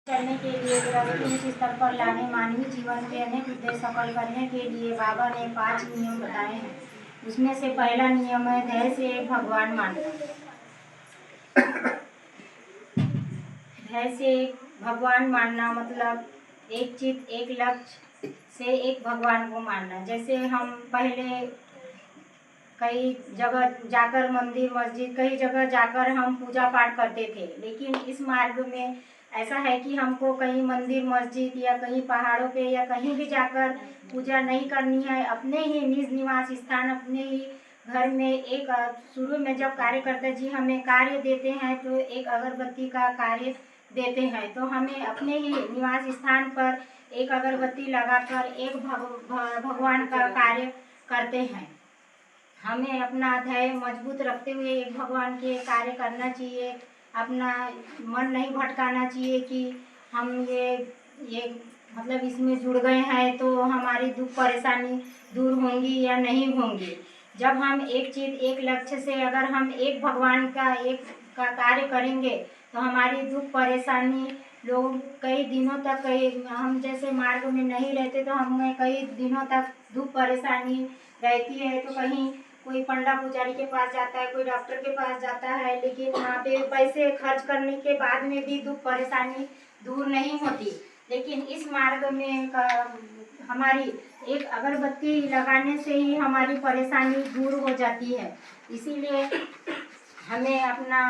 चलने के लिए गृहस्थी उच्च स्तर पर लाने मानवीय जीवन के अनेक उद्देश्य सफल करने के लिए बाबा ने 5 नियम बताए हैं। उसमें से पहला नियम है धैर्य से एक भगवान मानना। धैर्य से एक भगवान मानना मतलब एक चित्त एक लक्ष्य से एक भगवान को मानना। जैसे हम पहले कई जगह जाकर मंदिर मस्जिद कई जगह जाकर हम पूजा पाठ करते थे, लेकिन इस मार्ग में ऐसा है कि हमको कहीं मंदिर मस्जिद या कहीं पहाड़ों पे या कहीं भी जाकर पूजा नहीं करनी है। अपने ही निज निवास स्थान अपने ही घर में एक शुरू में जब कार्यकर्ता जी हमें कार्य देते हैं तो एक अगरबत्ती का कार्य देते हैं, तो हमें अपने ही निवास स्थान पर एक अगरबत्ती लगाकर एक भगवान का कार्य करते हैं। हमें अपना धैर्य मजबूत रखते हुए एक भगवान के कार्य करना चाहिए। अपना मन नहीं भटकाना चाहिए कि हम ये मतलब इसमें जुड़ गए हैं तो हमारी दुख परेशानी दूर होंगी या नहीं होंगी। जब हम एक चीज़ एक लक्ष्य से अगर हम एक भगवान का कार्य करेंगे तो हमारी दुख परेशानी लोग कई दिनों तक हम जैसे मार्ग में नहीं रहते तो हमें कई दिनों तक दुख परेशानी रहती है। तो कहीं कोई पंडा पुजारी के पास जाता है, कोई डॉक्टर के पास जाता है, लेकिन वहाँ पे पैसे खर्च करने के बाद में भी दुख परेशानी दूर नहीं होती। लेकिन इस मार्ग में हमारी एक अगरबत्ती लगाने से ही हमारी परेशानी दूर हो जाती है। इसीलिए हमें अपना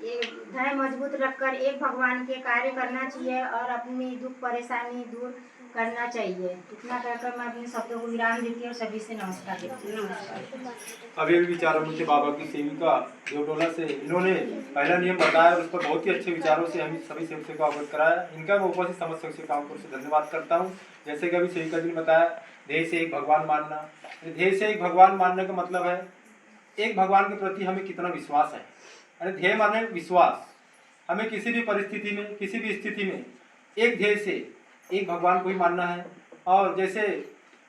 धैर्य मजबूत रखकर एक भगवान के कार्य करना चाहिए और अपनी दुख परेशानी दूर करना चाहिए। इतना कहकर मैं अपने शब्दों को विराम देती हूँ और सभी से नमस्कार देती हूँ। नमस्कार। अभी विचारों से बाबा की सेविका देवटोला से इन्होंने पहला नियम बताया और उस पर बहुत ही अच्छे विचारों से हम सभी सेवकों को अवगत कराया। इनका मैं उपस्थित समस्त सेवकों को धन्यवाद करता हूँ। जैसे कि अभी सेविका जी ने बताया ध्येय से एक भगवान मानना। ध्येय से एक भगवान मानने का मतलब है एक भगवान के प्रति हमें कितना विश्वास है। अरे ध्येय माने विश्वास। हमें किसी भी परिस्थिति में किसी भी स्थिति में एक ध्येय से एक भगवान को ही मानना है। और जैसे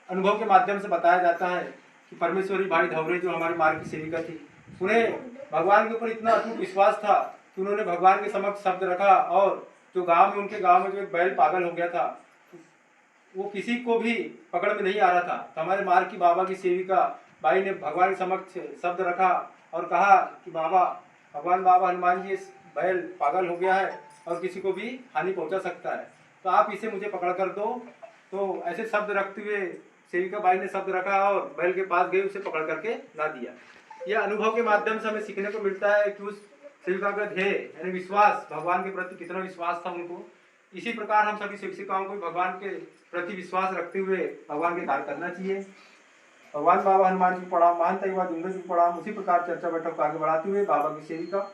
अनुभव के माध्यम से बताया जाता है कि परमेश्वरी भाई धवरे जो हमारी मार्ग की सेविका थी, उन्हें भगवान के ऊपर इतना अटूट विश्वास था कि उन्होंने भगवान के समक्ष शब्द रखा और जो गांव में उनके गांव में जो एक बैल पागल हो गया था वो किसी को भी पकड़ में नहीं आ रहा था, तो हमारे मार्ग की बाबा की सेविका भाई ने भगवान के समक्ष शब्द रखा और कहा कि बाबा भगवान बाबा हनुमान जी बैल पागल हो गया है और किसी को भी हानि पहुंचा सकता है, तो आप इसे मुझे पकड़ कर दो। तो ऐसे शब्द रखते हुए सेविका बाई ने शब्द रखा और बैल के पास गई, उसे पकड़ करके ला दिया। यह अनुभव के माध्यम से हमें सीखने को मिलता है कि उस सेविका का ध्येय यानी विश्वास, भगवान के प्रति कितना विश्वास था उनको। इसी प्रकार हम सभी शिक्षिकाओं को भगवान के प्रति विश्वास रखते हुए भगवान के कार्य करना चाहिए। भगवान बाबा हनुमान जी प्रणाम, महानता युवा जुम्बे जी प्रणाम। उसी प्रकार चर्चा बैठक को आगे बढ़ाते हुए बाबा की सेविका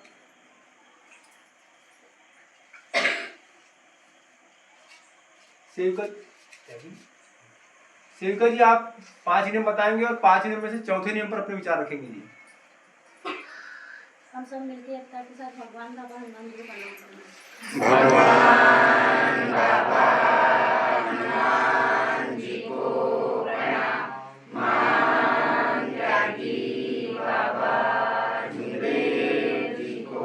सेविका जी आप 5 नियम बताएंगे और 5 नियम में से चौथे नियम पर अपने विचार रखेंगे जी। हम सब मिलकर एकता के साथ भगवान बाबा हनुमान जी को प्रणाम करेंगे। भगवान बाबा हनुमान जी को प्रणाम। मान त्यागी बाबा जुमदेव जी को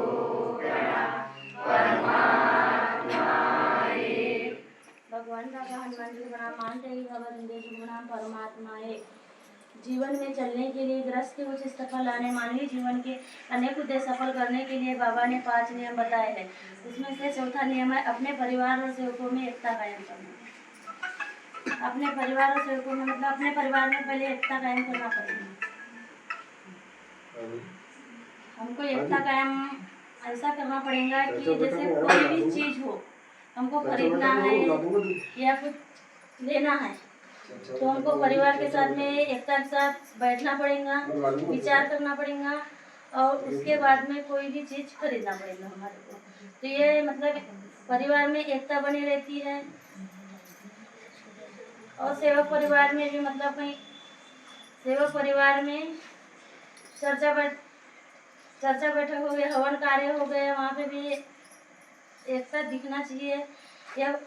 प्रणाम। परमात्मा एक। भगवान बाबा हनुमान जी को प्रणाम। मान त्यागी बाबा जुमदेव जी को प्रणाम। परमात्मा एक। जीवन में चलने के लिए गृहस्थी उच्च स्तर पर लाने मानवीय जीवन के अनेक उद्देश्य सफल करने के लिए बाबा ने 5 नियम बताए हैं। उसमें से चौथा नियम है अपने परिवार और सेवकों में एकता कायम करना। अपने परिवार और सेवकों में मतलब अपने परिवार में पहले एकता कायम करना पड़ेगा। हमको एकता कायम ऐसा करना पड़ेगा कि जैसे कोई भी चीज़ हो हमको खरीदना है या कुछ लेना है तो हमको परिवार के साथ में एकता के साथ बैठना पड़ेगा, विचार करना पड़ेगा और उसके बाद में कोई भी चीज़ खरीदना पड़ेगा हमारे को। तो ये मतलब परिवार में एकता बनी रहती है। और सेवक परिवार में भी मतलब कहीं सेवक परिवार में चर्चा बैठक हो गया, हवन कार्य हो गया, वहाँ पे भी एकता दिखना चाहिए या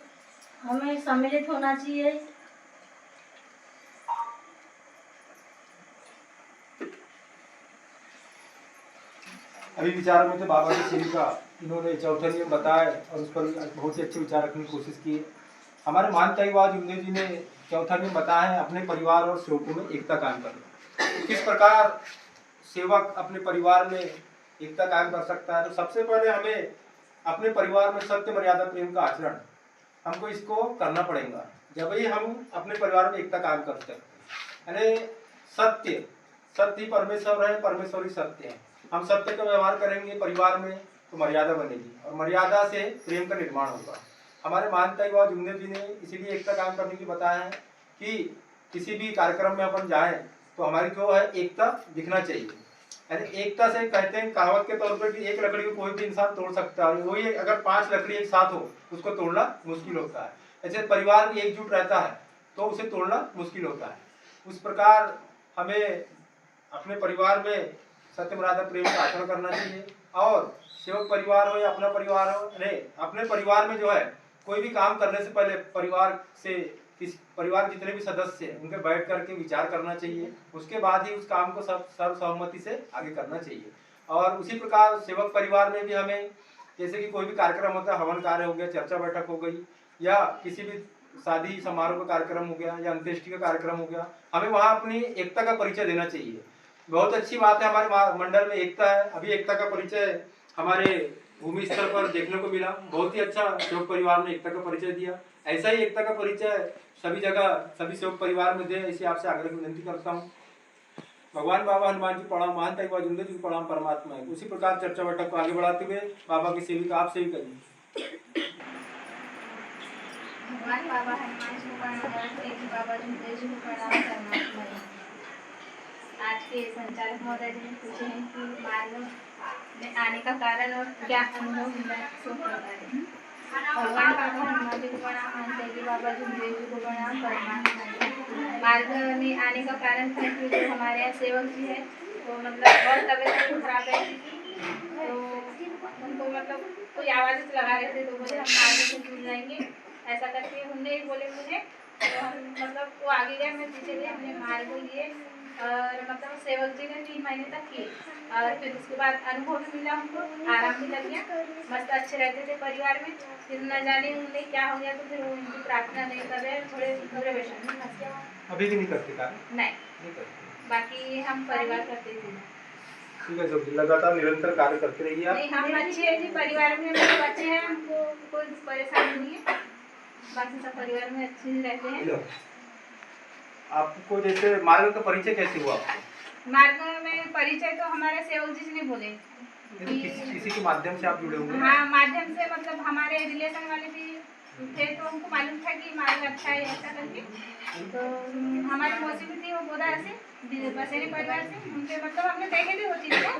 हमें सम्मिलित होना चाहिए। अभी विचारों में थे बाबा की सेविका, इन्होंने चौथा नियम बताया और उस पर बहुत ही अच्छे विचार रखने की कोशिश की। हमारे मानताईवाद जुमदेव जी ने चौथा नियम बताया है, अपने परिवार और सेवकों में एकता कायम करना। किस प्रकार सेवक अपने परिवार में एकता कायम कर सकता है? तो सबसे पहले हमें अपने परिवार में सत्य, मर्यादा, प्रेम का आचरण हमको इसको करना पड़ेगा, जब ही हम अपने परिवार में एकता कायम कर सकते हैं। यानी सत्य, सत्य ही परमेश्वर है, परमेश्वर ही सत्य है। हम सत्य का व्यवहार करेंगे परिवार में तो मर्यादा बनेगी और मर्यादा से प्रेम का निर्माण होगा। हमारे मानताईवाद जुमदेव जी ने इसीलिए एकता कायम करने की बताया है कि किसी भी कार्यक्रम में अपन जाएं तो हमारी जो है एकता दिखना चाहिए। यानी एकता से कहते हैं कहावत के तौर पर कि एक लकड़ी को कोई भी इंसान तोड़ सकता है, वही अगर 5 लकड़ी एक साथ हो उसको तोड़ना मुश्किल होता है। ऐसे परिवार भी एकजुट रहता है तो उसे तोड़ना मुश्किल होता है। उस प्रकार हमें अपने परिवार में सत्य, मर्यादा, प्रेम का आचरण करना चाहिए। और सेवक परिवार हो या अपना परिवार हो, नहीं, अपने परिवार में जो है कोई भी काम करने से पहले परिवार से परिवार जितने भी सदस्य हैं उनके बैठ करके विचार करना चाहिए, उसके बाद ही उस काम को सर्वसहमति से आगे करना चाहिए। और उसी प्रकार सेवक परिवार में भी हमें, जैसे कि कोई भी कार्यक्रम होता है, हवन कार्य हो गया, चर्चा बैठक हो गई, या किसी भी शादी समारोह का कार्यक्रम हो गया या अंत्येष्टि का कार्यक्रम हो गया, हमें वहाँ अपनी एकता का परिचय देना चाहिए। बहुत अच्छी बात है, हमारे मंडल में एकता है। अभी एकता का परिचय हमारे भूमि स्तर पर देखने को मिला, बहुत ही अच्छा सेवक परिवार ने एकता का परिचय दिया। ऐसा ही एकता का परिचय सभी जगह सभी सेवक परिवार में दे, ऐसी आपसे आग्रह विनती करता हूँ। भगवान बाबा हनुमान जी प्रणाम, मानताईवाद जुमदेव जी प्रणाम, परमात्मा है। उसी प्रकार चर्चा बैठक को आगे बढ़ाते हुए बाबा की सेविका आप सेविका जी। भगवान बाबा हनुमान जी को प्रणाम, बाबा जुमदेव जी को प्रणाम परमात्मा है। आज के संचालक महोदय जी ने पूछे हैं कि मार्ग में आने का कारण और क्या अनुभव मिला, सो बताएं। भगवान बाबा हनुमान जी को प्रणाम, मानते बाबा जुमदेव जी को प्रणाम, परमात्मा है। मार्ग में आने का कारण था कि जो हमारे यहाँ सेवक जी है वो मतलब बहुत तबीयत खराब है, तो उनको मतलब कोई आवाज़ लगा रहे थे, तो बोले हम मार्ग से जुड़ जाएंगे, ऐसा करके उनने बोले मुझे। तो हम मतलब वो आगे गए, मैं पीछे गई, हमने मार्ग लिए और मतलब सेवक जी ने 3 महीने तक किए और फिर उसके बाद अनुभव भी मिला, हमको आराम भी लग गया, मस्त अच्छे रहते थे परिवार में। फिर न जाने उन्हें क्या हो गया, तो फिर वो उनकी प्रार्थना नहीं कर रहे, थोड़े डिप्रेशन में फंस गए। अभी भी नहीं करते का? नहीं करते। बाकी हम परिवार करते थे। ठीक है, जो लगातार निरंतर कार्य करते रहिए आप। नहीं, हम अच्छे हैं जी, परिवार में मेरे बच्चे हैं, हमको कोई परेशानी नहीं है, बाकी सब परिवार में अच्छे ही रहते हैं। आपको जैसे मार्ग का परिचय कैसे हुआ आपको? मार्ग में परिचय तो हमारे सेवक जी ने बोले, किसी के माध्यम से आप जुड़े होंगे? हाँ, माध्यम से, मतलब हमारे रिलेशन वाले भी थे, तो हमको मालूम था कि मार्ग अच्छा है ऐसा करके। तो हमारी मौसी भी थी, वो बोला ऐसे बसेरे परिवार से, उनके मतलब हमने देखे थे वो चीज़ को,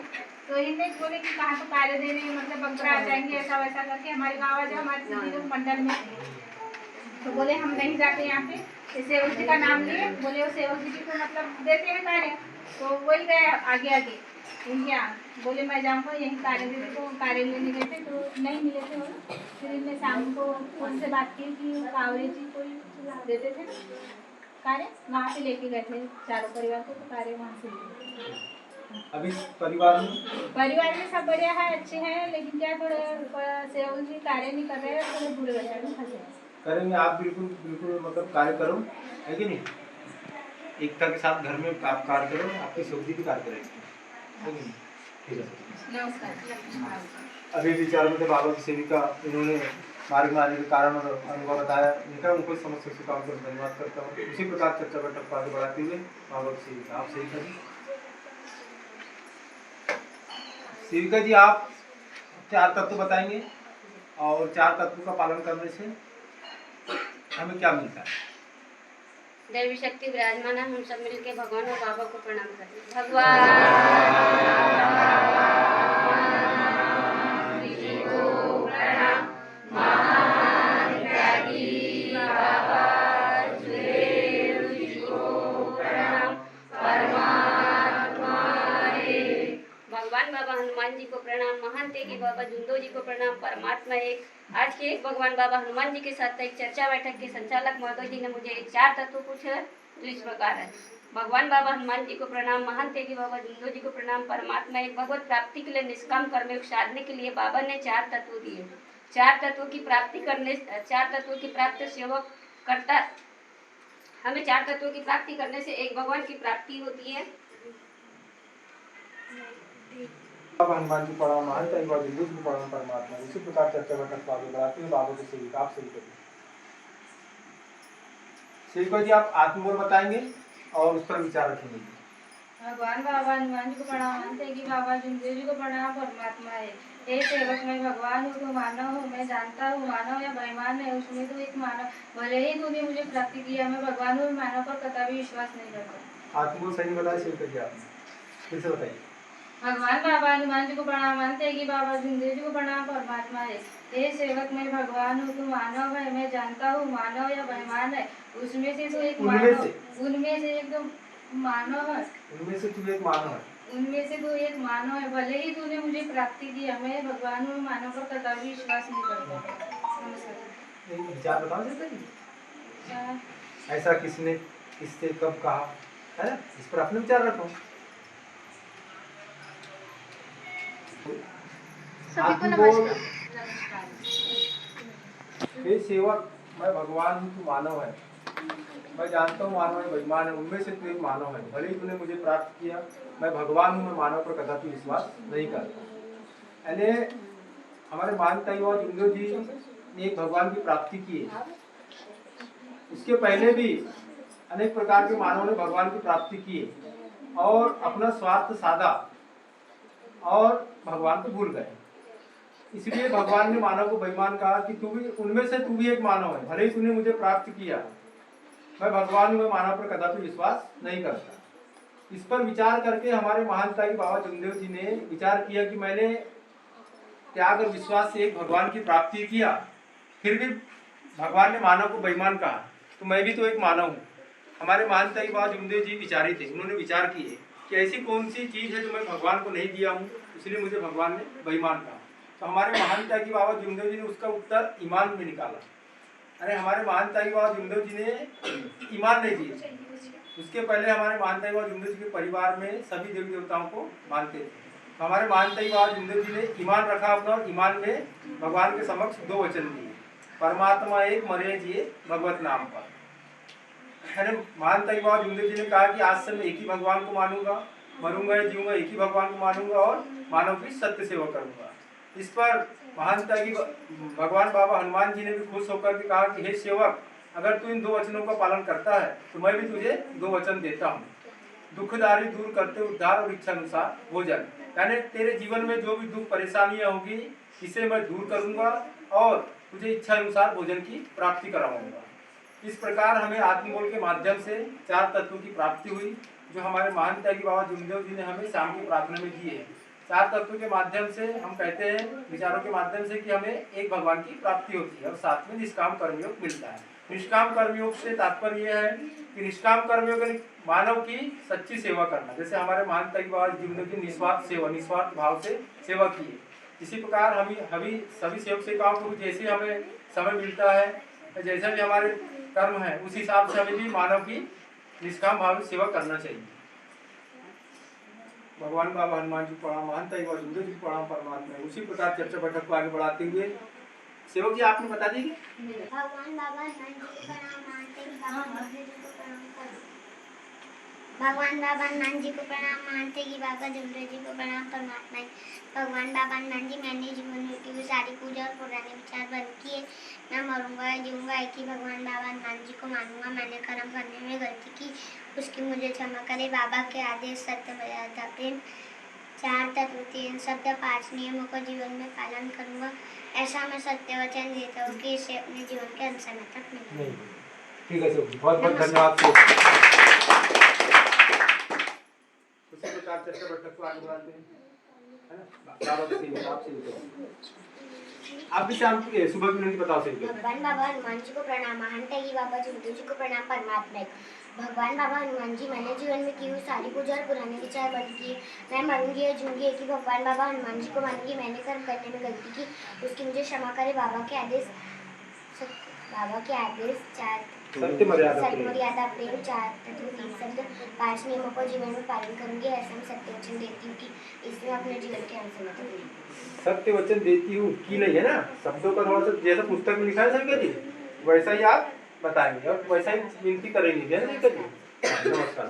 तो इन्हें बोले कि कहाँ तो कार्य दे रहे हैं, मतलब बंकरा आ जाएंगे, ऐसा वैसा करके। हमारे गाँव जो हमारे सिद्धि लोग मंडल में, तो बोले हम नहीं जाते यहाँ पे, सेवक जी का नाम लिए, बोले वो सेवक जी को मतलब देते हैं कार्य, तो वही गए आगे आगे इनके यहाँ, बोले मैं जाऊँगा यही कार्य देते, तो कार्य लेने गए थे, तो नहीं मिले थे वो। फिर इनने शाम को उनसे बात की कि कावरे जी कोई देते थे कार्य, वहाँ पे लेके गए थे चारों परिवार को, तो कार्य वहाँ से लिए। अभी परिवार में सब बढ़िया है, अच्छे हैं, लेकिन क्या थोड़े सेवक जी कार्य नहीं कर रहे हैं, थोड़े बुरे वजह में फंसे हैं। करेंगे आप, बिल्कुल बिल्कुल मतलब कार्य करो, है कि नहीं? एकता के साथ घर में आप कार्य करो, आपकी सब्जी भी कार्य करेगी, है कि नहीं? ठीक है, नमस्कार। अभी विचार में थे बाबा की सेविका, इन्होंने मार्ग में आने के कारण और अनुभव बताया, इनका उनको समस्या से काम कर धन्यवाद करता हूँ। उसी प्रकार चर्चा बैठक को आगे बढ़ाते हुए बाबा की सेविका आप सेविका जी। सेविका जी, आप 4 तत्व बताएंगे और 4 तत्वों का पालन करने से हमें क्या मिलता है? दैवी शक्ति विराजमान है, हम सब मिलके भगवान और बाबा को प्रणाम करते हैं। भगवान जी को प्रणाम, महान त्यागी बाबा जुदेव जी को प्रणाम, परमात्मा एक। भगवान बाबा हनुमान जी को प्रणाम, महान त्यागी बाबा जुंदो जी को प्रणाम, परमात्मा एक। आज के भगवान बाबा हनुमान जी के साथ एक चर्चा बैठक के संचालक महोदय जी ने मुझे 4 तत्व पूछे, जो इस प्रकार है। भगवान बाबा हनुमान जी को प्रणाम, महान तेगी बाबा जुंदो जी को प्रणाम। परमात्मा एक भगवत प्राप्ति के लिए निष्काम कर्मयोग साधने के लिए बाबा ने 4 तत्व दिए। 4 तत्वों की प्राप्ति सेवक करता, हमें 4 तत्वों की प्राप्ति करने से एक भगवान की प्राप्ति होती है। बाबा हनुमान जी प्रणाम, महान तेगी बाबा जुंदो जी को प्रणाम। परमात्मा इसी प्रकार चर्चा बैठक को आगे बढ़ाते हुए बाबा के सेविका आप सही करिए। सेविका जी आप आत्मबोल बताएंगे और उस पर विचार रखेंगे। भगवान बाबा हनुमान जी को प्रणाम, महान तेगी बाबा जुंदो जी को प्रणाम। परमात्मा है, हे सेवक मैं भगवान हूँ, तू मानव हूँ, मैं जानता हूँ मानव या बेईमान है उसमें तू एक मानव। भले ही तूने मुझे प्राप्ति किया, मैं भगवान हूँ, मानव पर कतई विश्वास नहीं करता। आत्मबोल सही बताया सेविका जी आपने, फिर से बताइए। भगवान बाबा हनुमान जी को प्रणाम, महान तेगी बाबा जुंदो जी को प्रणाम। परमात्मा है, हे सेवक मैं भगवान हूँ, तू मानव है, मैं जानता हूँ मानव या बेईमान है उसमें से तू एक मानव, उनमें से एकदम मानव है, उनमें से तू एक मानव है, उनमें से तू एक मानव है। भले ही तूने मुझे प्राप्ति किया, मैं भगवान हूँ, मानव पर कतई विश्वास नहीं करता। नमस्कार। एक विचार बताओ सेविका जी, अच्छा, ऐसा किसने किससे कब कहा है ना, इस पर अपने विचार रखो। सभी को आत्मबोल। नमस्कार। हे सेवक मैं भगवान हूँ, तू मानव है, मैं जानता हूँ मानव है बेईमान है, उनमें से तू एक मानव है। भले ही तूने मुझे प्राप्त किया, मैं भगवान हूँ, मैं मानव पर कदापि विश्वास नहीं करता। यानी हमारे महान तेगी बाबा जुंदो जी ने एक भगवान की प्राप्ति की है। उसके पहले भी अनेक प्रकार के मानवों ने भगवान की प्राप्ति की है और अपना स्वार्थ साधा और भगवान को भूल गए। इसलिए भगवान ने मानव को बेईमान कहा कि तू भी उनमें से तू भी एक मानव है। भले ही तूने मुझे प्राप्त किया, मैं भगवान हूँ, मैं मानव पर कदापि विश्वास नहीं करता। इस पर विचार करके हमारे महान तेगी बाबा जुंदो जी ने विचार किया कि मैंने त्याग और विश्वास से एक भगवान की प्राप्ति किया, फिर भी भगवान ने मानव को बेईमान कहा, तो मैं भी तो एक मानव हूँ। हमारे महान तेगी बाबा जुंदो जी विचारी थे, उन्होंने विचार किए कि ऐसी कौन सी चीज़ है जो मैं भगवान को नहीं दिया हूँ, इसलिए मुझे भगवान ने बेईमान कहा। तो हमारे महान तेगी बाबा जुंदो जी ने उसका उत्तर ईमान में निकाला। अरे हमारे महान तेगी बाबा जुंदो जी ने ईमान नहीं दिए। उसके पहले हमारे महान तेगी बाबा जुंदो जी के परिवार में सभी देवी देवताओं को मानते थे। तो हमारे महान तेगी बाबा जुंदो जी ने ईमान रखा अपना, और ईमान में भगवान के समक्ष 2 वचन दिए, परमात्मा एक मरे जिए भगवत नाम पर। अरे महान तेगी बाबा जुंदो जी ने कहा कि आज से मैं एक ही भगवान को मानूंगा, मरूंगा या जीऊंगा एक ही भगवान को मानूंगा और मानव की सत्य सेवा करूंगा। इस पर महान तेगी भगवान बाबा हनुमान जी ने भी खुश होकर के कहा कि हे सेवक, अगर तू इन 2 वचनों का पालन करता है तो मैं भी तुझे 2 वचन देता हूँ, दुखदारी दूर करते उद्धार और इच्छा अनुसार भोजन। यानी तेरे जीवन में जो भी दुख परेशानियां होगी इसे मैं दूर करूंगा और तुझे इच्छा अनुसार भोजन की प्राप्ति कराऊंगा। इस प्रकार हमें आत्मबोल के माध्यम से 4 तत्वों की प्राप्ति हुई, जो हमारे महान तेगी बाबा जुंदो जी ने हमें शाम की प्रार्थना में दिए हैं। 4 तत्वों के माध्यम से हम कहते हैं, विचारों के माध्यम से, कि हमें एक भगवान की प्राप्ति होती है और साथ में निष्काम कर्मयोग मिलता है। निष्काम कर्मयोग से तात्पर्य यह है कि निष्काम कर्मयोग मानव की सच्ची सेवा करना। जैसे हमारे महान तेगी बाबा जुंदो की निस्वार्थ सेवा, निस्वार्थ भाव से सेवा की है। इसी प्रकार हम सभी सेवक सेविकाओं को जैसे हमें समय मिलता है, जैसे भी हमारे कर्म है, उस हिसाब से हमें भी मानव की निष्काम भाव से सेवा करना चाहिए। भगवान बाबा हनुमान जी प्रणाम, महान तेगी बाबा जुंदो जी प्रणाम। परमात्मा उसी प्रकार चर्चा बैठक को आगे बढ़ाते हुए सेवक जी आपने बता दीजिए। भगवान बाबा हनुमान जी को प्रणाम, महान तेगी बाबा जुंदो जी को प्रणाम करो। भगवान बाबा हनुमान जी को प्रणाम, महान तेगी बाबा जुंदो जी को प्रणाम। परमात्मा भगवान बाबा हनुमान जी, मैंने जीवन में की सारी पूजा और पुराने विचार बंद किए। मैं मरूंगा या जीऊंगा एक ही भगवान बाबा हनुमान जी को मानूंगा। मैंने कर्म करने में गलती की, उसकी मुझे क्षमा करे। बाबा के आदेश, सत्य, मर्यादा, प्रेम, 4 तत्व, 3 शब्द, 5 नियमों को जीवन में पालन करूंगा। ऐसा मैं सत्य वचन देता हूँ कि इसे अपने जीवन के अंत समय तक मिले। ठीक है सेवक जी, बहुत बहुत धन्यवाद। उसी प्रकार चर्चा बैठक को आगे बढ़ाते हैं, है ना। आप भी शाम की सुबह की नींद बताओ सेवक। भगवान बाबा हनुमान जी को प्रणाम, महान तेगी बाबा जुंदो जी को प्रणाम। परमात्मा भगवान बाबा हनुमान जी, मैंने जीवन में की हुई सारी पूजा और पुराने विचार बंद किए। मैं मरूंगी या जूंगी एक ही भगवान बाबा हनुमान जी को मानूंगी। मैंने कर्म करने में गलती की, उसकी मुझे क्षमा करे। बाबा के आदेश 4 सत्य मर्यादा प्रेम। सत्मर्यादा प्रेम 4 तत्व 30 शब्द 5 नियमों को जीवन में पालन करूंगी, ऐसा मैं सत्य वचन देती हूँ कि इसमें अपने जीवन के अंश में करूंगी। सत्य वचन देती हूँ की नहीं है ना, शब्दों का थोड़ा सा जैसा पुस्तक में लिखा है सभी जी वैसा ही आप बताएंगे और वैसा ही विनती करेंगे क्या सभी जी। नमस्कार।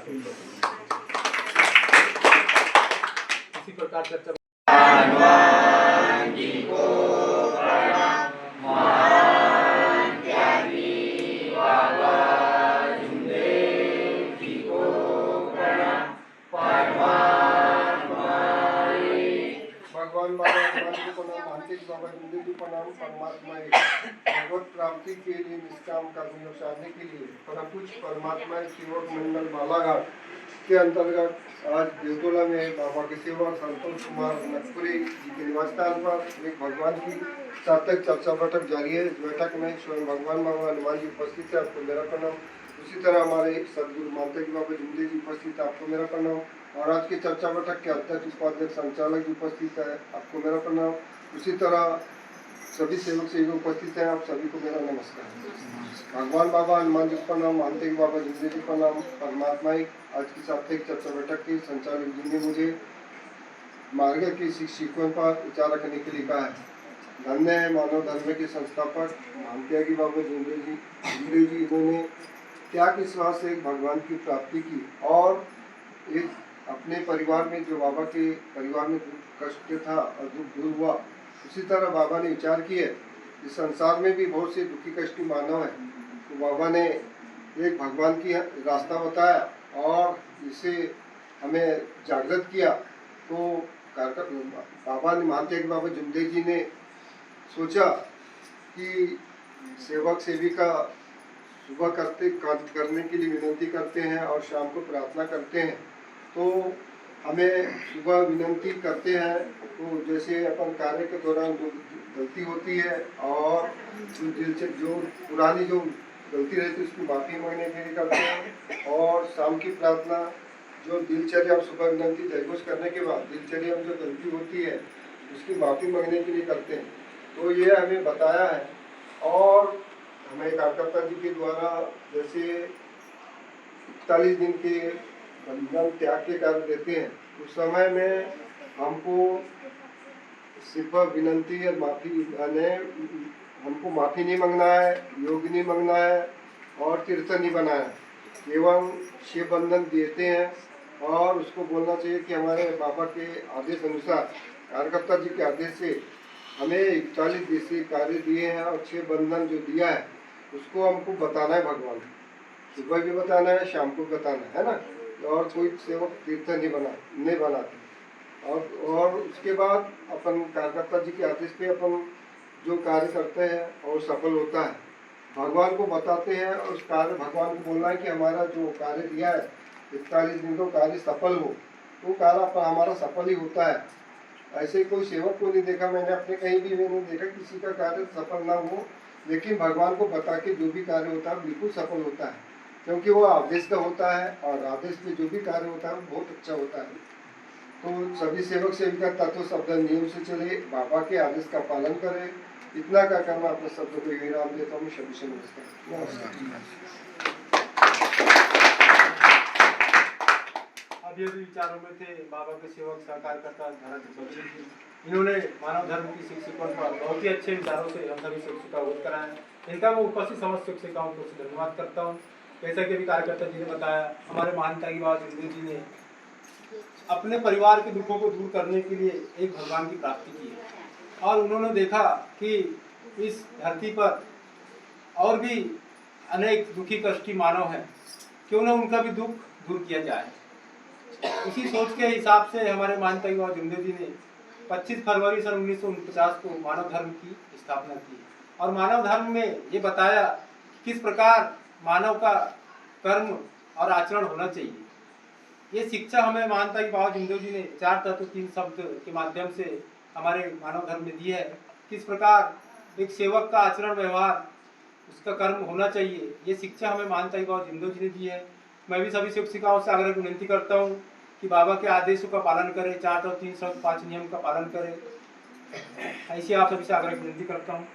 इसी प्रकार चर्चा भगवान बाबा हनुमान को प्रणाम, महांतेज बाबा जिंदे जी प्रणाम। परमात्मा एक भगवत प्राप्ति के लिए निष्काम कर्मियों साधने के लिए परम पूज्य परमात्मा सेवक मंडल बालाघाट के अंतर्गत आज देवतोला में बाबा के सेवक संतोष कुमार नकपुरी जी के निवास स्थान पर एक भगवान की सार्थक चर्चा बैठक जारी है। इस बैठक में स्वयं भगवान बाबा हनुमान जी उपस्थित है, आपको मेरा प्रणाम। उसी तरह हमारे सदगुरु महांतेज बाबा जिंदे जी उपस्थित है, आपको मेरा प्रणाम। और आज की चर्चा बैठक के अध्यक्ष उपाध्यक्ष संचालक जी उपस्थित है, आपको मेरा प्रणाम। उसी तरह सभी सेवक सेविका उपस्थित हैं, आप सभी को मेरा नमस्कार। भगवान बाबा हनुमान जी प्रणाम, महांतेज बाबा जिंदे जी प्रणाम। परमात्मा आज की साप्ताहिक चर्चा बैठक के संचालक जी ने मुझे मार्ग की शिक्षकों पर विचार रखने के लिए कहा है। धन्य है मानव धर्म के संस्थापक महात्यागी बाबा जिंदे जी, इन्होंने त्याग विश्वास से भगवान की प्राप्ति की और एक अपने परिवार में जो बाबा के परिवार में कष्ट था और दुख दूर हुआ। उसी तरह बाबा ने विचार किया इस संसार में भी बहुत से दुखी कष्टी मानव है, तो बाबा ने एक भगवान की रास्ता बताया और इसे हमें जागृत किया। तो बाबा ने महात्यागी बाबा जिंदे जी ने सोचा कि सेवक सेविका सुबह करने के लिए विनती करते हैं और शाम को प्रार्थना करते हैं। तो हमें सुबह विनती करते हैं तो जैसे अपन कार्य के दौरान जो गलती होती है और जो पुरानी जो गलती रहती है उसकी माफ़ी मांगने के लिए करते हैं। और शाम की प्रार्थना जो दिनचर्या सुबह विनती जयघोष करने के बाद दिनचर्या में जो गलती होती है उसकी माफ़ी मांगने के लिए करते हैं। तो ये हमें बताया है। और हमें कार्यकर्ता जी के द्वारा जैसे 41 दिन के बलिदान त्याग के कार्य देते हैं, उस समय में हमको सिर्फ विनती और माफ़ी हमको माफ़ी नहीं मांगना है, योग नहीं मांगना है और तीर्थ नहीं बनाना है। एवं शिव बंधन देते हैं और उसको बोलना चाहिए कि हमारे बाबा के आदेश अनुसार कार्यकर्ता जी के आदेश से हमें 41 दिवसीय कार्य दिए हैं और 6 बंधन जो दिया है उसको हमको बताना है। भगवान सुबह भी बताना है, शाम को बताना है ना। और कोई सेवक तीर्थ नहीं बनाते। और उसके बाद अपन कार्यकर्ता जी के आदेश पे अपन जो कार्य करते हैं और सफल होता है, भगवान को बताते हैं और उस कार्य भगवान को बोलना है कि हमारा जो कार्य दिया है 41 दिन को कार्य सफल हो, तो कार्य हमारा सफल ही होता है। ऐसे कोई सेवक को नहीं देखा मैंने, अपने कहीं भी मैंने देखा किसी का कार्य सफल ना हो, लेकिन भगवान को बता के जो भी कार्य होता है बिल्कुल सफल होता है, क्योंकि वो आदेश का होता है और आदेश में जो भी कार्य होता है वो बहुत अच्छा होता है। तो सभी सेवक सेविका तत्व शब्द नियम से चले, बाबा के आदेश का पालन करें। इतना का करना अपने शब्द को यही राम देता हूँ। सभी से नमस्कार। अब ये भी विचारों में थे बाबा के सेवक सहकार करता इन्होंने मानव धर्म की शिक्षकों पर बहुत ही अच्छे विचारों से हम सभी शिक्षकों का अवगत कराया। इनका मैं उपस्थित समस्त शिक्षिकाओं को धन्यवाद करता हूँ। जैसा कि अभी कार्यकर्ता जी ने बताया, हमारे महात्यागी बाबा जिंदे जी ने अपने परिवार के दुखों को दूर करने के लिए एक भगवान की प्राप्ति की है और उन्होंने देखा कि इस धरती पर और भी अनेक दुखी कष्टी मानव हैं, क्यों न उनका भी दुख दूर किया जाए। इसी सोच के हिसाब से हमारे महात्यागी बाबा जिंदे जी ने 25 फरवरी सन 1949 को मानव धर्म की स्थापना की और मानव धर्म में ये बताया किस प्रकार मानव का कर्म और आचरण होना चाहिए। ये शिक्षा हमें महात्यागी बाबा जिंदे जी ने 4 तत्व 3 शब्द के माध्यम से हमारे मानव धर्म में दी है। किस प्रकार एक सेवक का आचरण व्यवहार उसका कर्म होना चाहिए, ये शिक्षा हमें महात्यागी बाबा जिंदे जी ने दी है। मैं भी सभी शिक्षिकाओं से आग्रह विनती करता हूँ कि बाबा के आदेशों का पालन करें, 4 और 3 5 नियम का पालन करें। ऐसे आप सभी से आग्रह विनती करता हूँ।